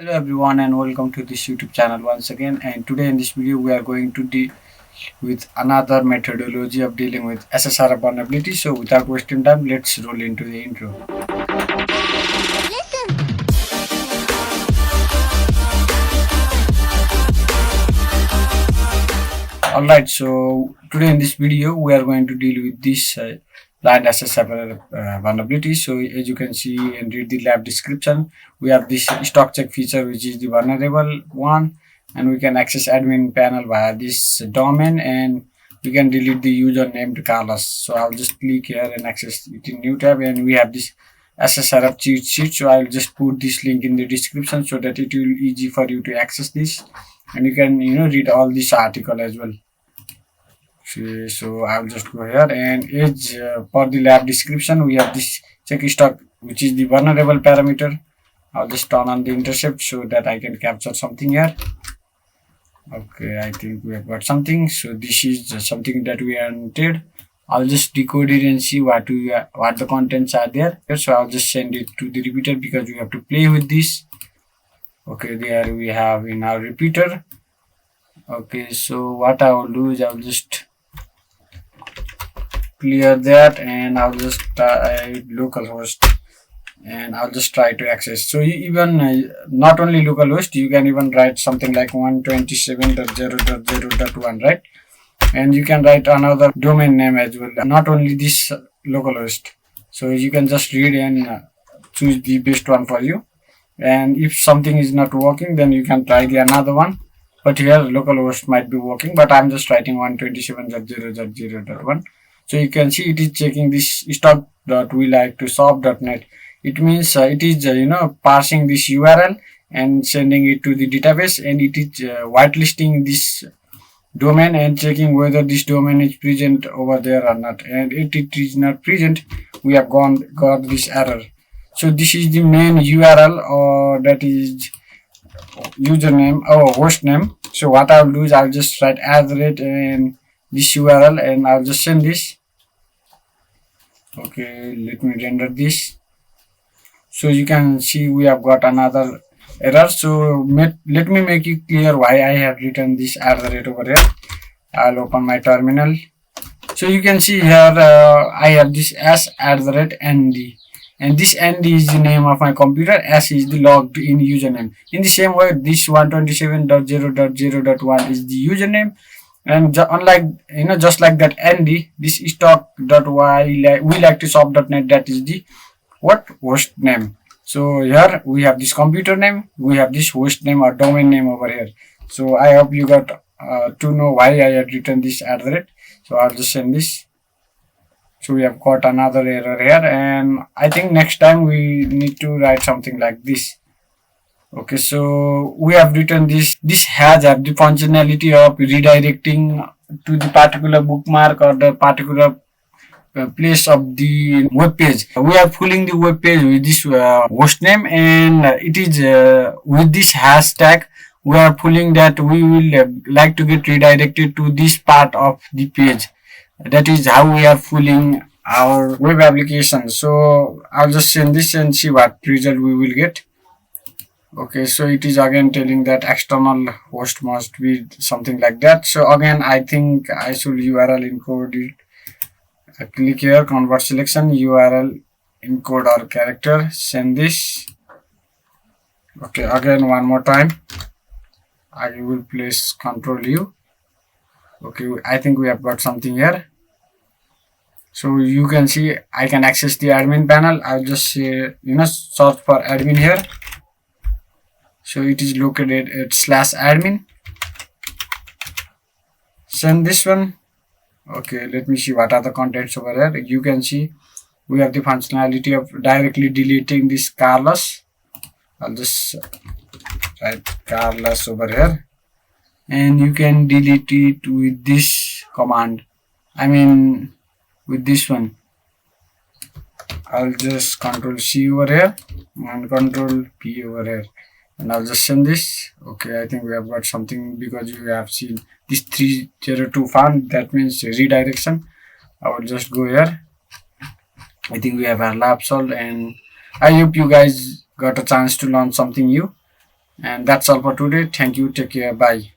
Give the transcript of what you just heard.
Hello everyone and welcome to this YouTube channel once again, and today in this video we are going to deal with another methodology of dealing with SSRF vulnerability. So without wasting time, let's roll into the intro. Alright, so today in this video we are going to deal with this blind SSRF vulnerability. So as you can see and read the lab description, we have this stock check feature which is the vulnerable one, and we can access admin panel via this domain, and we can delete the user named Carlos. So I'll just click here and access it in new tab, and we have this SSRF cheat sheet. So I'll just put this link in the description so that it will be easy for you to access this, and you can read all this article as well. So I'll just go here, and as for the lab description, we have this check stock which is the vulnerable parameter. I'll just turn on the intercept so that I can capture something here. Okay, I think we have got something. So this is something that we entered. I'll just decode it and see what the contents are there. So I'll just send it to the repeater because we have to play with this. Okay, there we have in our repeater. Okay, so what I will do is I'll just clear that, and I'll just type localhost, and I'll just try to access. So even not only localhost, you can even write something like 127.0.0.1, right? And you can write another domain name as well, not only this localhost. So you can just read and choose the best one for you, and if something is not working, then you can try the another one. But here localhost might be working, but I'm just writing 127.0.0.1. So you can see it is checking this stock.we-like-to-solve.net. It means it is parsing this URL and sending it to the database, and it is whitelisting this domain and checking whether this domain is present over there or not. And if it is not present, we have got this error. So this is the main URL, or that is username or host name. So what I'll do is I'll just write @ and this URL, and I'll just send this. Okay, let me render this. So you can see we have got another error. So let me make it clear why I have written this @ over here. I'll open my terminal. So you can see here I have this s @nd, and this nd is the name of my computer, s is the logged in username. In the same way, this 127.0.0.1 is the username, and unlike just like that nd, this stock.we-like-to-solve.net, that is the host name. So here we have this computer name, we have this host name or domain name over here. So I hope you got to know why I had written this @. So I'll just send this. So we have got another error here, and I think next time we need to write something like this. Okay, so we have written this. This has the functionality of redirecting to the particular bookmark or the particular place of the web page. We are pulling the web page with this host name, and it is with this hashtag we are pulling that we will like to get redirected to this part of the page. That is how we are fooling our web application. So I'll just send this and see what result we will get. Okay, so it is again telling that external host must be something like that. So again, I think I should URL encode it. I click here, convert selection, URL encode or character, send this. Okay, again one more time, I will place Ctrl U. Okay, I think we have got something here. So you can see I can access the admin panel. I'll just search for admin here. So it is located at /admin. Send this one. Okay, let me see what are the contents over here. You can see we have the functionality of directly deleting this Carlos. I'll just write Carlos over here, and you can delete it with this command. I mean with this one. I'll just Ctrl C over here and Ctrl P over here, and I'll just send this. Okay, I think we have got something because you have seen this 302 found. That means redirection. I will just go here. I think we have our lab solved, and I hope you guys got a chance to learn something new. And that's all for today. Thank you. Take care. Bye.